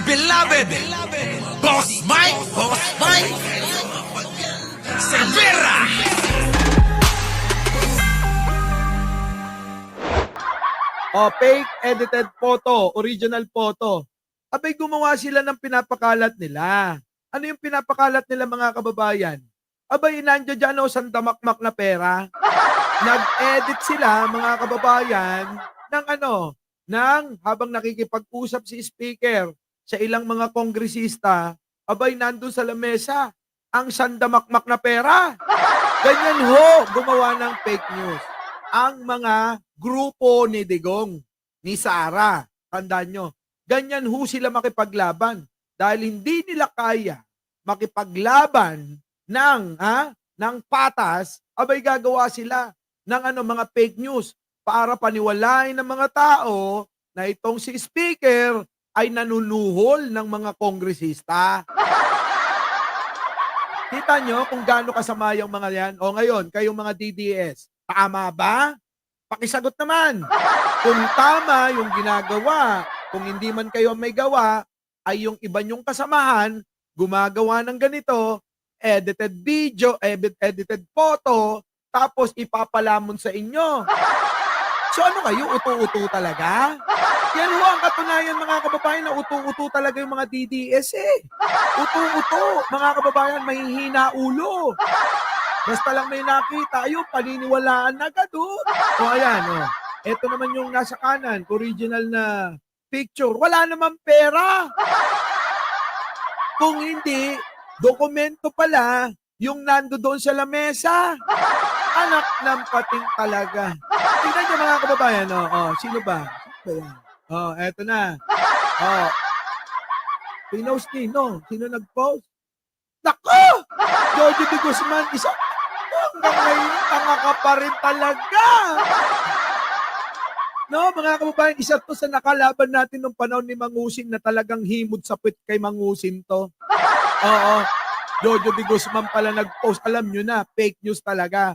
beloved Boss Mike Cervera. Fake edited photo, original photo. Abay, gumawa sila ng pinapakalat nila. Ano yung pinapakalat nila, mga kababayan? Abay, nandiyan dyan sandamakmak na pera. Nag-edit sila, mga kababayan, ng habang nakikipag-usap si speaker sa ilang mga kongresista, abay, nandun sa lamesa, ang sandamakmak na pera. Ganyan ho, gumawa ng fake news. Ang mga grupo ni Digong, ni Sara, tandaan nyo, ganyan ho sila makipaglaban. Dahil hindi nila kaya makipaglaban ng patas, abay gagawa sila ng mga fake news para paniwalain ng mga tao na itong si speaker ay nanunuhol ng mga kongresista. Kita nyo kung gaano kasama yung mga yan? O ngayon, kayong mga DDS, tama ba? Pakisagot naman. Kung tama yung ginagawa, kung hindi man kayo may gawa, ay yung iba nyong kasamahan, gumagawa ng ganito, edited video, edited photo, tapos ipapalamon sa inyo. So ano kayo, uto-uto talaga? Yan ho ang katunayan, mga kababayan, na uto-uto talaga yung mga DDS eh. Uto-uto, mga kababayan, mahihina ulo. Basta lang may nakita, ayun, paniniwalaan na agad oh. O ayan, oh. Ito naman yung nasa kanan, original na picture. Wala naman pera. Kung hindi, dokumento pala yung nando doon sa lamesa. Anak ng pating talaga. Tingnan niyo, mga kababayan, sino ba? Sino ba yan? Eto na. Pinost Nino. Sino nag-post? Nako! Jojo de Guzman, isa. Hanggang ngayon, tanga ka pa rin talaga. No, mga kababayan, isa to sa nakalaban natin nung panahon ni Mangusin na talagang himod sa puwit kay Mangusin to. Oo. Jojo de Guzman pala nag-post. Alam nyo na, fake news talaga.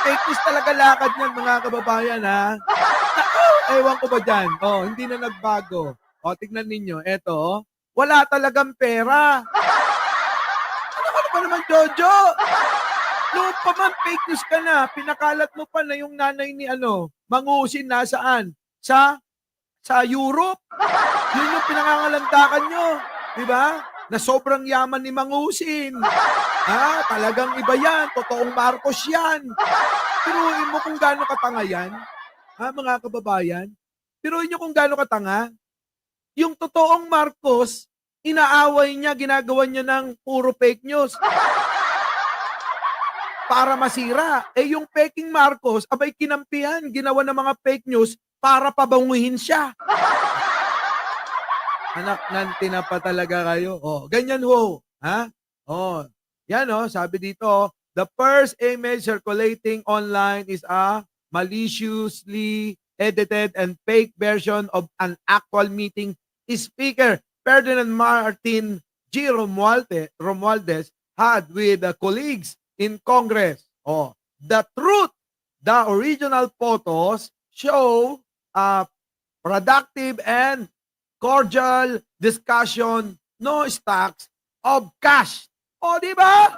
Fake news talaga lakad niyan, mga kababayan, ha? Ewan ko ba dyan? Hindi na nagbago. Tignan ninyo. Eto, wala talagang pera. Ano ba naman, Jojo? Noon pa man, fake news ka na. Pinakalat mo pa na yung nanay ni Mangusin nasaan? Sa Europe. Yun yung pinangangalandakan nyo. Diba? Na sobrang yaman ni Mangusin. Talagang iba yan. Totoong Marcos yan. Piruin mo kung gaano katanga yan. Mga kababayan? Piruin nyo kung gaano katanga. Yung totoong Marcos, inaaway niya, ginagawa niya ng puro fake news. Para masira. Yung peking Marcos, abay kinampihan, ginawa ng mga fake news para pabanguhin siya. Anak ng tinapa talaga kayo. Ganyan ho. Yan sabi dito, the first image circulating online is a maliciously edited and fake version of an actual meeting Speaker Ferdinand Martin G. Romualdez had with colleagues in Congress. The truth, the original photos show a productive and cordial discussion, no stacks of cash. Di ba?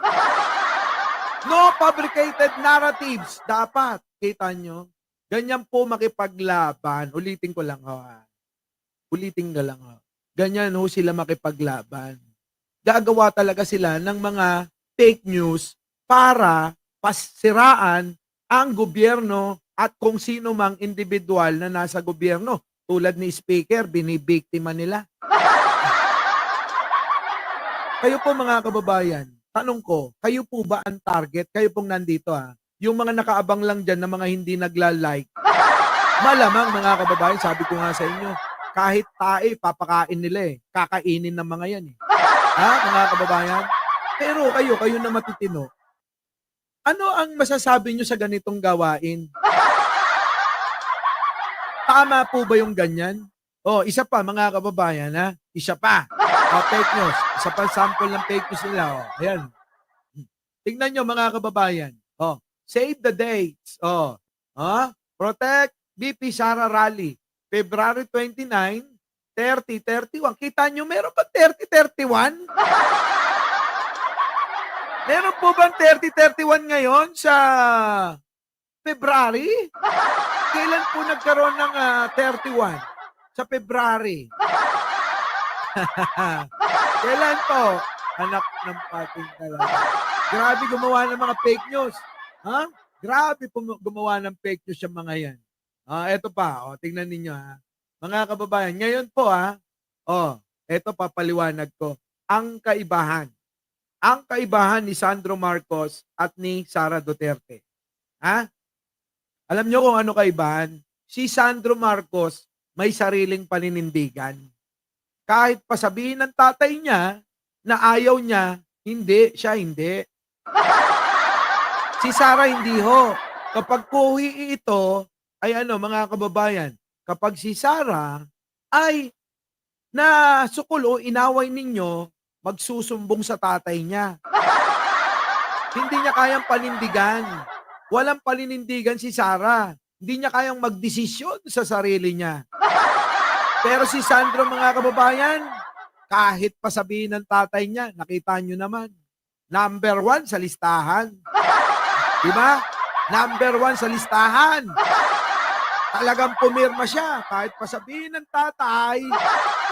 No fabricated narratives. Dapat, kita nyo, ganyan po makipaglaban. Ulitin ko lang Ulitin ko lang Ganyan ho sila makipaglaban. Gagawa talaga sila ng mga fake news para pasiraan ang gobyerno at kung sino mang individual na nasa gobyerno. Tulad ni Speaker, binibiktima nila. Kayo po, mga kababayan, tanong ko, kayo po ba ang target? Kayo pong nandito Yung mga nakaabang lang dyan na mga hindi nagla-like. Malamang, mga kababayan, sabi ko nga sa inyo, kahit tae, papakain nila kakainin ng mga yan mga kababayan? Pero kayo na matitino, ano ang masasabi nyo sa ganitong gawain? Tama po ba yung ganyan? Isa pa, mga kababayan, isa pa. Fake news. Isa pa sample ng fake news nila. Ayan. Tingnan nyo, mga kababayan. Save the dates. Protect BP Sara Rally. February 29, 30, 31. Kita nyo, meron ba 30, 31? Meron po bang 30, 31 ngayon sa February? Kailan po nagkaroon ng 31? Sa February. Kailan po? Anak ng pating talaga. Grabe gumawa ng mga fake news. Ha? Grabe gumawa ng fake news yung mga yan. Eto pa. Tingnan ninyo ha. Mga kababayan, ngayon po eto papaliwanag ko. Ang kaibahan. Ang kaibahan ni Sandro Marcos at ni Sara Duterte. Ha? Alam nyo kung ano kaibahan? Si Sandro Marcos may sariling paninindigan. Kahit pasabihin ng tatay niya na ayaw niya, hindi, siya hindi. Si Sara hindi ho. Kapag kuhi ito, ay mga kababayan, kapag si Sara ay nasukol o inaway ninyo, magsusumbong sa tatay niya. Hindi niya kayang panindigan. Walang paninindigan si Sara. Hindi niya kayang magdesisyon sa sarili niya. Pero si Sandro, mga kababayan, kahit pasabihin ng tatay niya, nakita nyo naman, number 1 sa listahan. Diba? Number 1 sa listahan. Talagang pumirma siya. Kahit pasabihin ng tatay,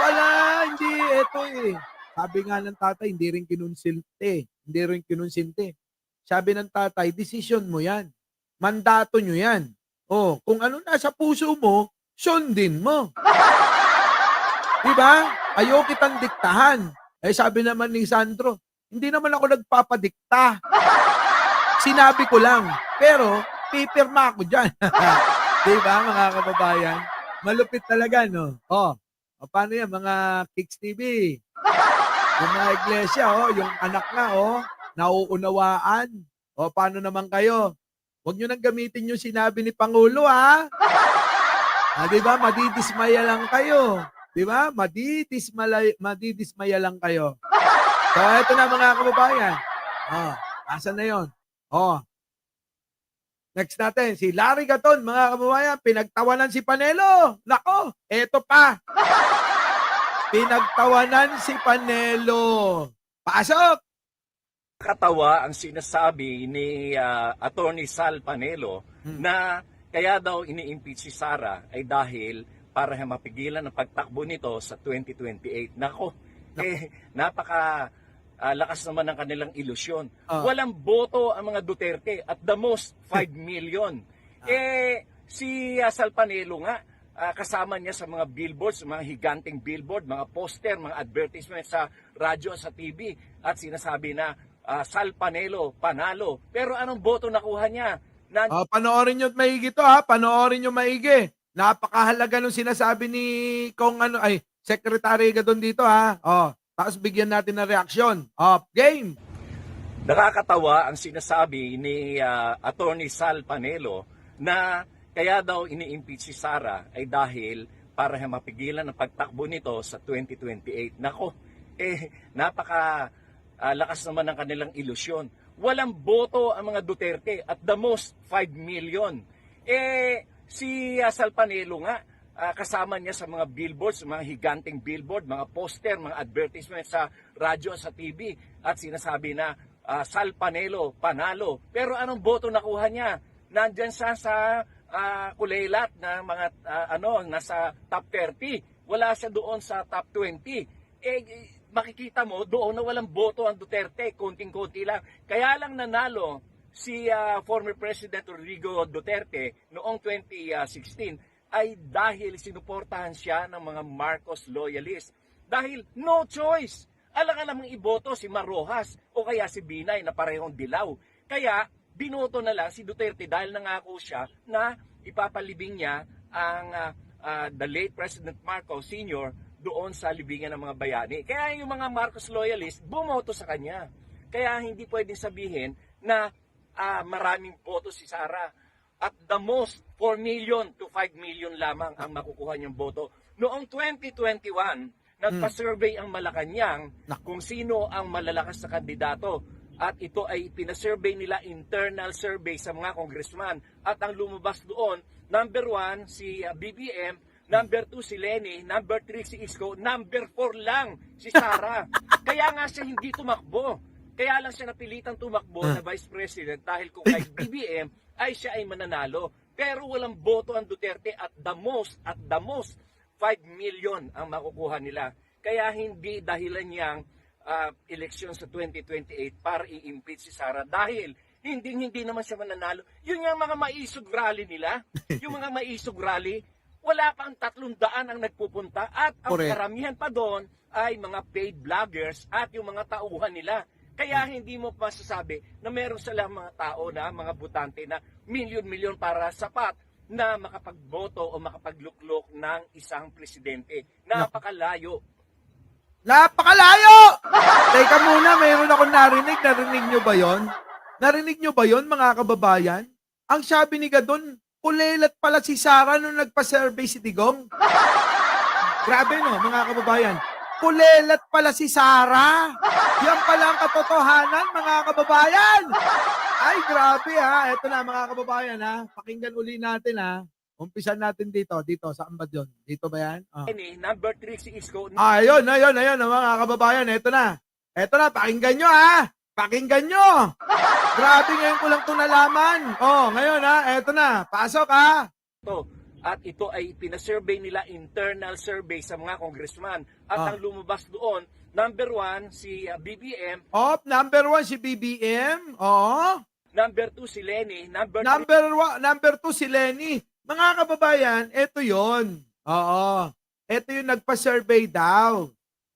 wala, hindi, eto Sabi nga ng tatay, hindi rin kinonsinti. Sabi ng tatay, decision mo yan. Mandato nyo yan. Kung ano nasa puso mo, sundin mo. Diba? Ayaw kitang diktahan. Sabi naman ni Sandro, hindi naman ako nagpapadikta. Sinabi ko lang. Pero, pipirma ako dyan. Diba, mga kababayan? Malupit talaga, no? Paano yan, mga Kicks TV? Yung mga iglesia, yung anak nga, nauunawaan. Paano naman kayo? Huwag nyo nang gamitin yung sinabi ni Pangulo, ha? Diba? Madidismaya lang kayo. Diba? Madidismaya lang kayo. So, eto na mga kababayan. Asan na yun? Next natin, si Larry Gaton, mga kababayan, pinagtawanan si Panelo. Nako, eto pa. Pinagtawanan si Panelo. Pasok! Katawa ang sinasabi ni Attorney Sal Panelo na kaya daw ini-impeach si Sara ay dahil para mapigilan ang pagtakbo nito sa 2028. Nako, napaka lakas naman ng kanilang ilusyon. Walang boto ang mga Duterte at the most 5 million. Si Sal Panelo nga, kasama niya sa mga billboards, mga higanting billboard, mga poster, mga advertisement sa radyo at sa TV at sinasabi na Sal Panelo, panalo. Pero anong boto nakuha niya? Panoorin nyo maigi to, ha? Panoorin nyo maigi. Napakahalaga nung sinasabi ni Secretary Gadon dito, ha? Tapos bigyan natin ng reaksyon. Game! Nakakatawa ang sinasabi ni Attorney Sal Panelo na kaya daw ini-impeach si Sara ay dahil para mapigilan ang pagtakbo nito sa 2028. Nako, napaka lakas naman ng kanilang ilusyon. Walang boto ang mga Duterte at the most 5 million. Si Sal Panelo nga, kasama niya sa mga billboards, mga higanting billboard, mga poster, mga advertisement sa radyo at sa TV at sinasabi na Sal Panelo, panalo. Pero anong boto nakuha niya? Nandyan siya sa kulelat na mga nasa top 30. Wala siya doon sa top 20. Makikita mo doon na walang boto ang Duterte, konting-konti lang. Kaya lang nanalo si former President Rodrigo Duterte noong 2016 ay dahil sinuportahan siya ng mga Marcos loyalists. Dahil no choice. Alang-alang iboto si Marrojas o kaya si Binay na parehong dilaw. Kaya binoto na lang si Duterte dahil nangako siya na ipapalibing niya ang the late President Marcos Sr. doon sa libingan ng mga bayani. Kaya yung mga Marcos loyalists bumoto sa kanya. Kaya hindi pwedeng sabihin na maraming boto si Sara. At the most, 4 million to 5 million lamang ang makukuha niyang boto. Noong 2021, nagpa-survey ang Malacanang kung sino ang malalakas na kandidato. At ito ay pinasurvey nila, internal survey sa mga congressman. At ang lumabas doon, number 1, si BBM, number 2 si Lenny, number 3 si Isko, number 4 lang si Sara. Kaya nga siya hindi tumakbo. Kaya lang siya napilitang tumakbo na Vice President dahil kung kay BBM ay siya ay mananalo. Pero walang boto ang Duterte at the most, 5 million ang makukuha nila. Kaya hindi dahilan niyang eleksyon sa 2028 para i-impeach si Sara dahil hindi naman siya mananalo. Yun yung mga maisog rally nila. Yung mga maisog rally, wala pang 300 ang nagpupunta at ang Correct. karamihan pa doon ay mga paid vloggers at yung mga tauhan nila. Kaya hindi mo masasabi na meron silang mga tao na, mga butante na milyon-milyon para sapat na makapagboto o makapagluklok ng isang presidente. Napakalayo. Napakalayo! Teka muna, mayroon akong narinig. Narinig nyo ba yon? Narinig nyo ba yon, mga kababayan? Ang sabi ni Gadon, kulelat pala si Sara nung nagpa-survey si Digong. Grabe no, mga kababayan. Kulelat pala si Sara. Yan pala ang katotohanan, mga kababayan. Ay, grabe ha. Ito na, mga kababayan ha. Pakinggan uli natin ha. Umpisan natin dito. Saan ba yun? Dito ba yan? Oh. Number 3 si Isko. Ayun, mga kababayan. Ito na, pakinggan nyo ha. Pakinggan nyo. Grabe, ngayon ko lang ito nalaman. Oh, ngayon ha, eto na. Pasok ha. At ito ay pinasurvey nila, internal survey sa mga congressman. At ang lumabas doon, number 1 si BBM. Number 1 si BBM. Oo. Number 2 si Lenny. Number 2 si Lenny. Mga kababayan, ito yon. Oo. Ito yung nagpa-survey daw.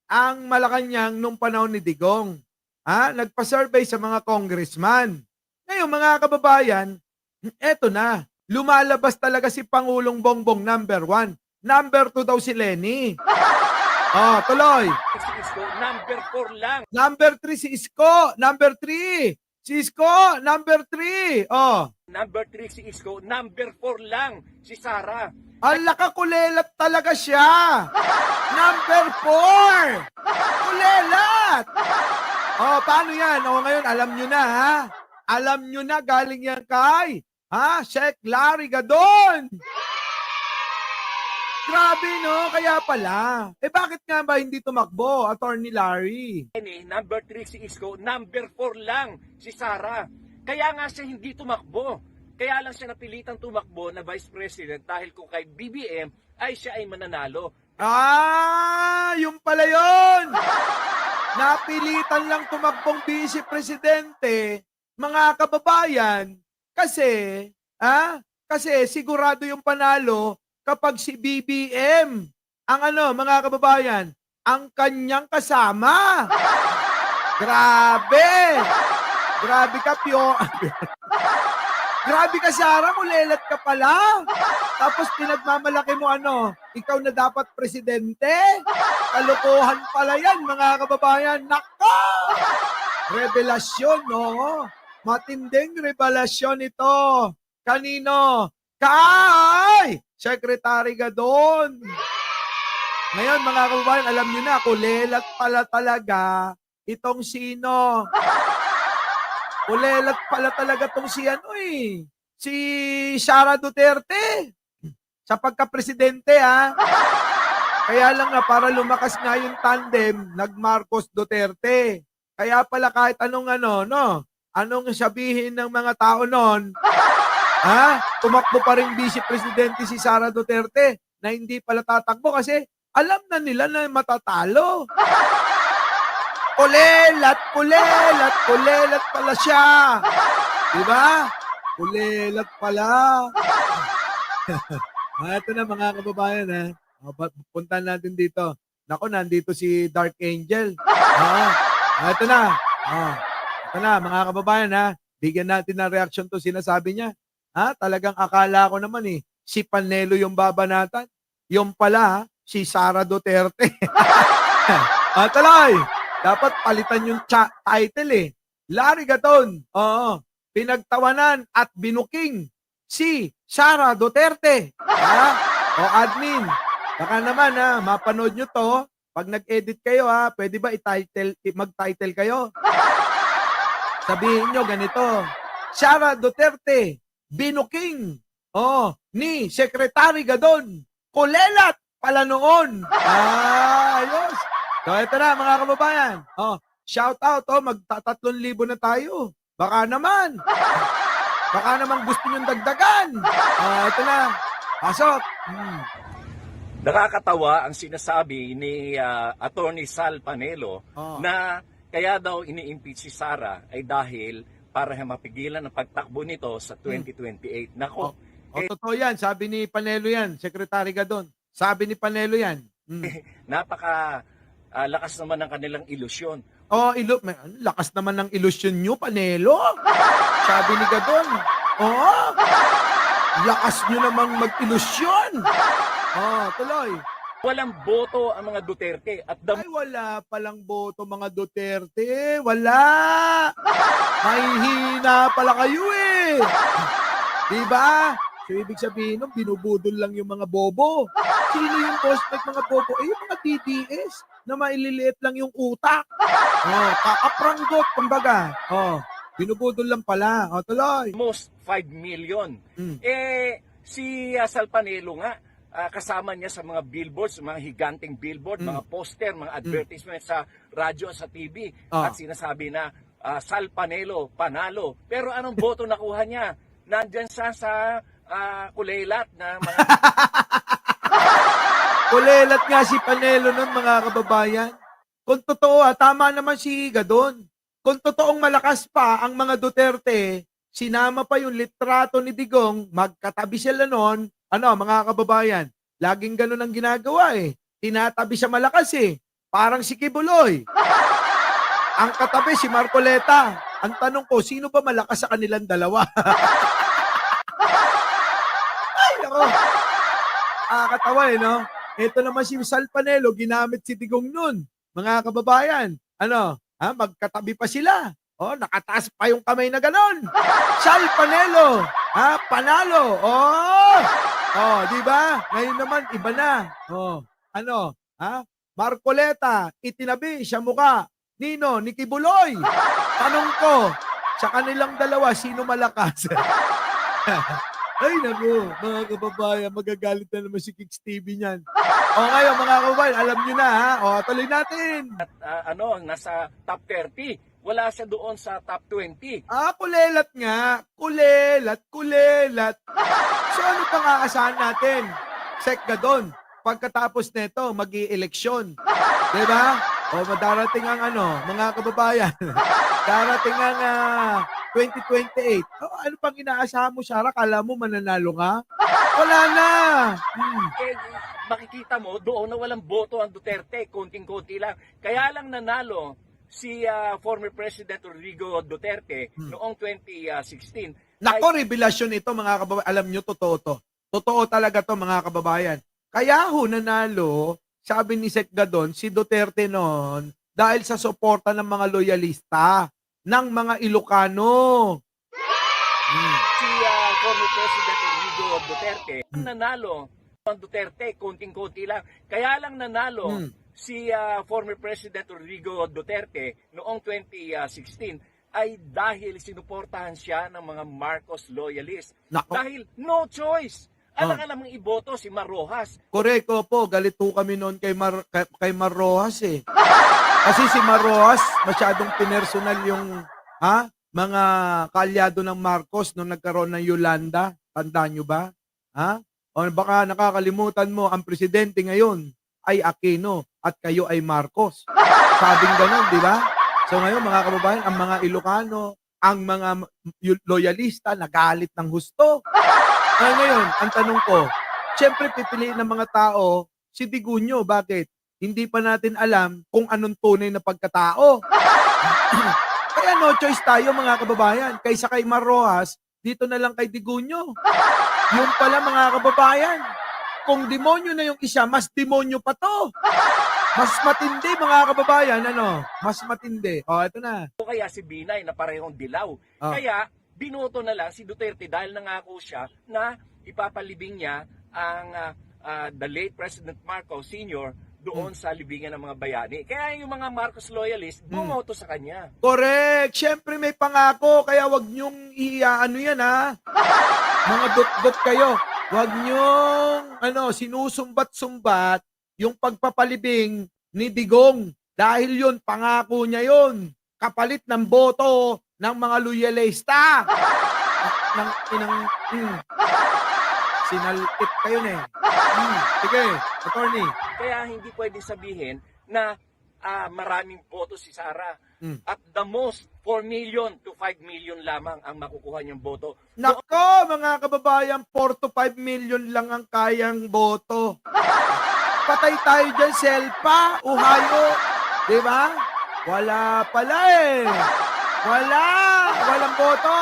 Ang Malacanang nung panahon ni Digong. Nagpa-survey sa mga congressman. Ngayon, mga kababayan, eto na. Lumalabas talaga si Pangulong Bongbong, number 1. Number 2 daw si Lenny. Tuloy. si Isko, number 4 lang. Number 3 si Isko. Number 3. Si Isko, number 3. Number 3 si Isko, number 4 lang si Sara. Ala ka, kulelat talaga siya. Number 4. Kulelat. Paano yan? Ngayon, alam nyo na, ha? Alam nyo na, galing yan kay, Sheikh Larry Gadon. Grabe, no? Kaya pala. Bakit nga ba hindi tumakbo, Attorney Larry? Number 3 si Isko, number 4 lang si Sara. Kaya nga siya hindi tumakbo. Kaya lang siya napilitang tumakbo na Vice President dahil kung kay BBM ay siya ay mananalo. Yung pala yun! Napilitan lang tumakbong Vice Presidente, mga kababayan, kasi sigurado yung panalo kapag si BBM, ang mga kababayan, ang kanyang kasama. Grabe! Grabe ka, Pio. Grabe ka, Sara, kulelat ka pala. Tapos pinagmamalaki mo ikaw na dapat presidente. Kalokohan pala yan, mga kababayan. Nako! Revelasyon, no? Matinding revelasyon ito. Kanino? Kay Secretary Gadon. Ngayon, mga kababayan, alam niyo na, kulelat pala talaga itong sino. Kulelat pala talaga itong si Sara Duterte. Sa pagka-presidente, Kaya lang na para lumakas nga yung tandem, nag-Marcos Duterte. Kaya pala kahit anong sabihin ng mga tao noon, tumakbo pa rin Vice Presidente si Sara Duterte na hindi pala tatakbo kasi alam na nila na matatalo. Kulelat pala siya. Diba? Kulelat pala. Ito na, mga kababayan, puntahan natin dito. Nako, nandito si Dark Angel. Ito na. Ito na, mga kababayan, bigyan natin ng reaction to sinasabi niya. Talagang akala ko naman si Panelo yung babanatan. Yung pala, si Sara Duterte. Tuloy. Dapat palitan yung title Larry Gadon. Pinagtawanan at binuking si Sara Duterte. Admin. Baka naman mapanood nyo to. Pag nag-edit kayo pwede ba mag-title kayo? Sabihin nyo ganito. Sara Duterte, binuking ni Secretary Gadon kulelat pala noon. Ayos. So, ito na mga kababayan. Shout out, magta-3,000 na tayo. Baka naman gusto nyong dagdagan. Ito na. Pasok. Nakakatawa ang sinasabi ni Attorney Sal Panelo na kaya daw ini-impeach si Sara ay dahil para mapigilan ang pagtakbo nito sa 2028. Nako, Totoo yan. Sabi ni Panelo yan. Secretary Gadon. Sabi ni Panelo yan. napaka lakas naman ng kanilang ilusyon. Lakas naman ng ilusyon nyo, Panelo. Sabi ni Gadon. Lakas nyo namang mag-ilusyon. Tuloy. Walang boto ang mga Duterte at Ay, wala palang boto mga Duterte. Wala. Mahihina pala kayo eh. Diba? So, ibig sabihin nun, binubudol lang yung mga bobo. Sino yung prospect mga bobo? Yung mga DDS na maililiit lang yung utak. Kakapranggot, kumbaga. Binubudol lang pala. Tuloy. almost 5 million. Si Sal Panelo nga, kasama niya sa mga billboards, mga higanting billboard, mga poster, mga advertisement sa radyo, sa TV. At sinasabi na, Sal Panelo, panalo. Pero anong boto nakuha niya? Nandyan sa kulelat na mga... Kulelat nga si Panelo nun, mga kababayan. Kung totoo, tama naman si Gadon. Kung totoong malakas pa ang mga Duterte, sinama pa yung litrato ni Digong, magkatabi sila nun, mga kababayan, laging ganun ang ginagawa eh. Tinatabi siya malakas eh. Parang si Kibuloy. Ang katabi si Marcoleta. Ang tanong ko, sino ba malakas sa kanilang dalawa? Ay, nako. Katawa eh, no? Ito naman si Sal Panelo, ginamit si Digong nun. Mga kababayan, magkatabi pa sila. Nakataas pa yung kamay na ganon. Sal Panelo, panalo. Di ba? Ngayon naman, iba na. Marcoleta, itinabi siya mukha. Nino, ni Kibuloy. Tanong ko, sa kanilang dalawa, sino malakas? Ay, naku, mga kababayan, magagalit na naman si Kicks TV niyan. Ngayon, mga kababayan, alam nyo na, tuloy natin. At nasa top 30. Wala siya doon sa top 20. Kulelat nga. Kulelat. So, ano pang aasahan natin? Sek Gadon, pagkatapos nito, mag-i-eleksyon. Diba? Madarating ang mga kababayan. Darating ang 2028. Ano pang inaasahan mo, Sarah? Kala mo mananalo nga? Wala na. Makikita mo, doon na walang boto ang Duterte. Konting-konti lang. Kaya lang nanalo si former President Rodrigo Duterte noong 2016. Nako, revelasyon ito mga kababayan. Alam nyo, totoo to. Totoo talaga to mga kababayan. Kaya nanalo, sabi ni Sek Gadon, si Duterte noon dahil sa suporta ng mga loyalista ng mga Ilocano. Si former President Rodrigo Duterte nanalo ang Duterte, konting-konti lang. Kaya lang nanalo si former President Rodrigo Duterte noong 2016 ay dahil sinuportahan siya ng mga Marcos loyalists. Nako. Dahil no choice. Alang-alang iboto si Mar Rojas. Koreko po, galit po kami noon kay Mar Rojas eh. Kasi si Mar Rojas, masyadong pinersonal yung mga kaalyado ng Marcos nung nagkaroon ng Yolanda. Tandaan nyo ba? O baka nakakalimutan mo, ang presidente ngayon ay Aquino at kayo ay Marcos. Sabing ganon, di ba? So ngayon mga kababayan, ang mga Ilocano, ang mga loyalista, nagalit ng husto. Ngayon, ang tanong ko, syempre pipiliin ng mga tao si Digunyo. Bakit? Hindi pa natin alam kung anong tunay na pagkatao. Kaya no choice tayo mga kababayan. Kaysa kay Mar Rojas, dito na lang kay Digunyo. Yung pala mga kababayan, kung demonyo na yung isa, mas demonyo pa to. Mas matindi mga kababayan, mas matindi. Ito na. O kaya si Binay na parehong dilaw. Kaya binoto na lang si Duterte dahil nangako siya na ipapalibing niya ang the late President Marcos Sr. doon sa libingan ng mga bayani. Kaya yung mga Marcos loyalists, bumoto sa kanya. Correct. Siyempre may pangako, kaya wag niyong yan Mga dot-dot kayo. Wag niyong sinusumbat-sumbat yung pagpapalibing ni Digong. Dahil yun, pangako niya yun. Kapalit ng boto ng mga loyalista. Sinalpit kayo na eh. Sige, attorney. Kaya hindi pwede sabihin na maraming boto si Sara. At the most, 4 million to 5 million lamang ang makukuha niyang boto. Nako, mga kababayan, 4 to 5 million lang ang kayang boto. Patay tayo dyan, Selpa, Uhayo. Diba? Wala pala eh. Walang boto.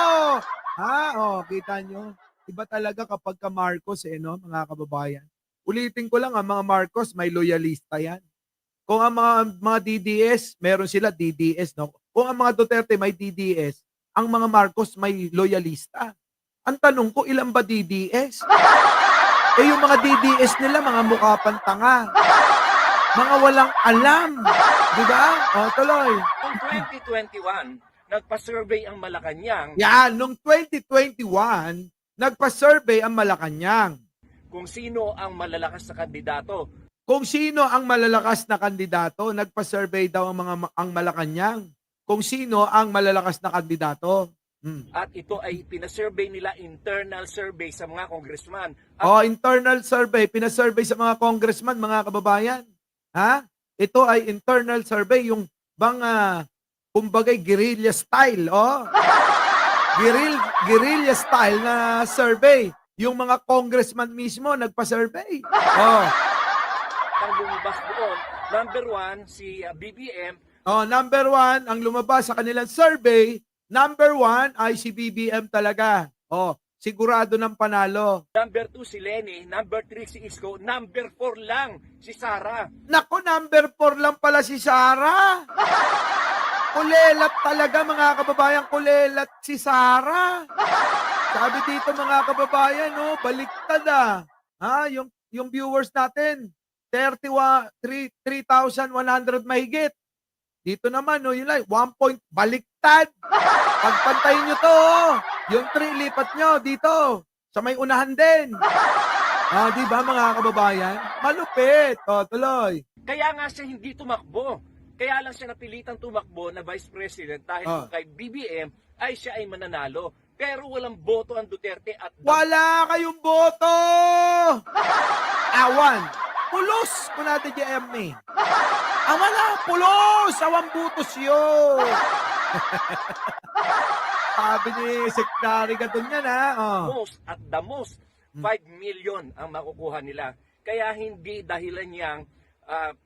Kita nyo. Iba talaga kapag ka Marcos mga kababayan. Ulitin ko lang, ang mga Marcos, may loyalista yan. Kung ang mga DDS, meron sila DDS, no? Kung ang mga Duterte may DDS, ang mga Marcos may loyalista. Ang tanong ko, ilan ba DDS? Yung mga DDS nila, mga mukha pantanga. Mga walang alam. Diba? Tuloy. Noong 2021, nagpa-survey ang Malacanang. Yan, noong 2021, nagpa-survey ang Malacanang. Kung sino ang malalakas na kandidato. Kung sino ang malalakas na kandidato, nagpa-survey daw ang Malacanang. Kung sino ang malalakas na kandidato. At ito ay pinasurvey nila, internal survey sa mga congressman. Internal survey, pinasurvey sa mga congressman, mga kababayan. Ito ay internal survey, yung kumbagay guerrilla style, guerrilla style na survey. Yung mga congressman mismo nagpa-survey. Ang lumabas doon, number 1, si BBM. Number 1, ang lumabas sa kanilang survey, number 1 ay si BBM talaga. Sigurado ng panalo. Number 2 si Lenny, number 3 si Isko, number 4 lang si Sara. Nako, number 4 lang pala si Sara. Kulelat talaga, mga kababayan, kulelat si Sara. Sabi dito, mga kababayan, baliktad yung viewers natin, 3,100 mahigit. Dito naman, yun lang, 1 point, baliktad. Pagpantayin nyo to, yung 3, lipat nyo dito, sa may unahan din. Di ba, mga kababayan? Malupit. Tuloy. Kaya nga siya hindi tumakbo. Kaya lang siya napilitang tumakbo na Vice President dahil kay BBM ay siya ay mananalo. Pero walang boto ang Duterte at... Wala kayong boto! Awan. Pulos ko natin yung wala, pulos! Awan butos yun! Sabi ni Secretary Gadon yan, The most, 5 million ang makukuha nila. Kaya hindi dahilan niyang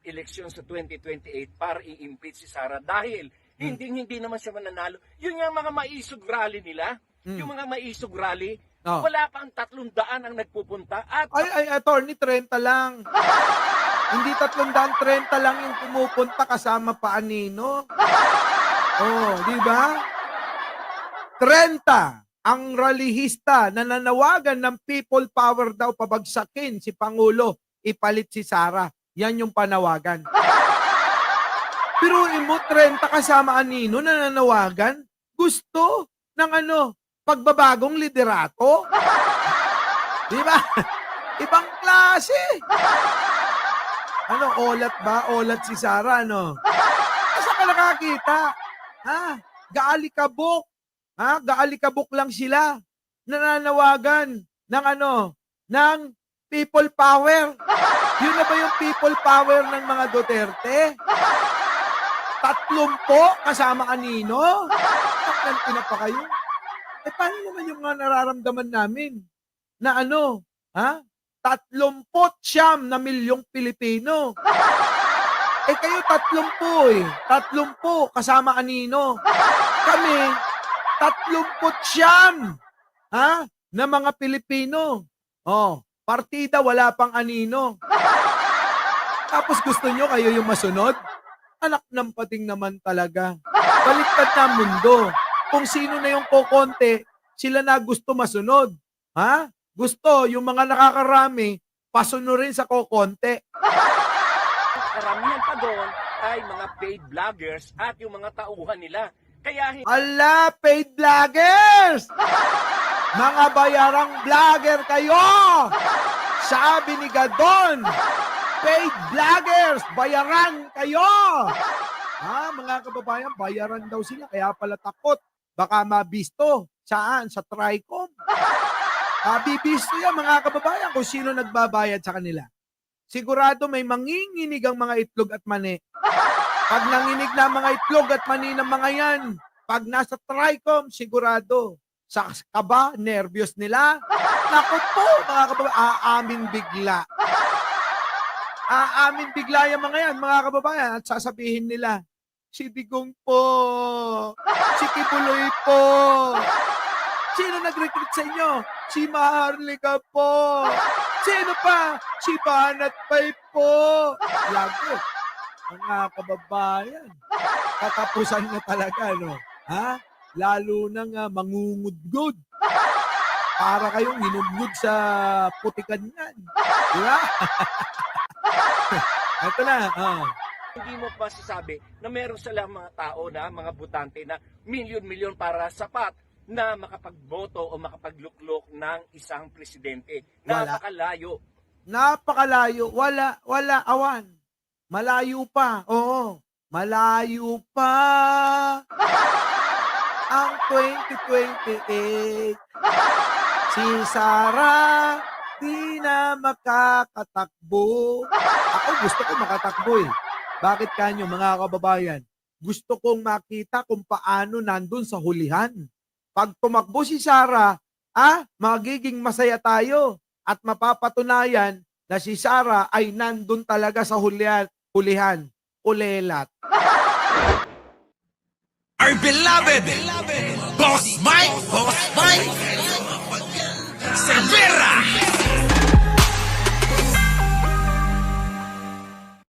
eleksyon sa 2028 para i-impeach si Sara dahil hindi naman siya mananalo. Yun yung mga maisog rally nila. Yung mga maisog rally, wala pang 300 ang nagpupunta. At attorney, 30 lang. Hindi 330 lang yung pumupunta kasama pa anino. Di ba? 30 ang rallyista na nanawagan ng people power daw pabagsakin si Pangulo, ipalit si Sara. Yan yung panawagan. Pero mo 30 kasama anino na nanawagan, gusto ng pagbabagong liderato. Di ba? Ibang klase. Olat ba? Olat si Sara, Saan ka nakakita? Gaalikabok. Gaalikabok lang sila. Nananawagan ng ng people power. Yun na ba yung people power ng mga Duterte? 30 kasama anino? Taknan pa kayo. Paano naman yung mga nararamdaman namin? Na 39 na milyong Pilipino. Kayo 30 30 kasama anino. Kami 39 na mga Pilipino. Partida wala pang anino. Tapos gusto nyo kayo yung masunod? Anak ng pating naman talaga. Baliktad na ang mundo. Kung sino na yung kokonte, sila na gusto masunod. Gusto, yung mga nakakarami, pasunurin sa kokonte. Karamihan pa doon ay mga paid vloggers at yung mga tauhan nila. Kaya paid vloggers! Mga bayarang vlogger kayo! Sabi ni Gadon, paid vloggers, bayaran kayo! Mga kababayan, bayaran daw sila, kaya pala takot. Baka mabisto. Saan? Sa Tricom. Bibisto yan, mga kababayan, kung sino nagbabayad sa kanila. Sigurado may manginginig ang mga itlog at mani. Pag nanginig na mga itlog at mani ng mga yan, pag nasa Tricom, sigurado. Sa kaba, nervyos nila. Naku po, mga kababayan, aamin bigla. Aamin bigla yung mga yan, mga kababayan, at sasabihin nila, si Digong po, si Kibuloy po. Sino nag-recruit sa inyo? Si Maharlika po. Sino pa? Si Banat Pay po. Lago. Mga kababayan. Katapusan na talaga, no? Lalo na nga mangungudgod. Para kayong hinugod sa putikan yan. Di ba? Ito na. Hindi mo pa sasabi na meron silang mga tao na, mga butante na milyon-milyon para sapat na makapagboto o makapagluklok ng isang presidente. Wala. Napakalayo. Napakalayo. Wala, awan. Malayo pa. Oo. Malayo pa ang 2028. Si Sara di na makakatakbo. Ako gusto ko makatakbo eh. Bakit kanyo mga kababayan? Gusto kong makita kung paano nandun sa hulihan. Pag tumakbo si Sara, magiging masaya tayo at mapapatunayan na si Sara ay nandun talaga sa hulihan. Ulelat. Our beloved Boss Mike Cervera.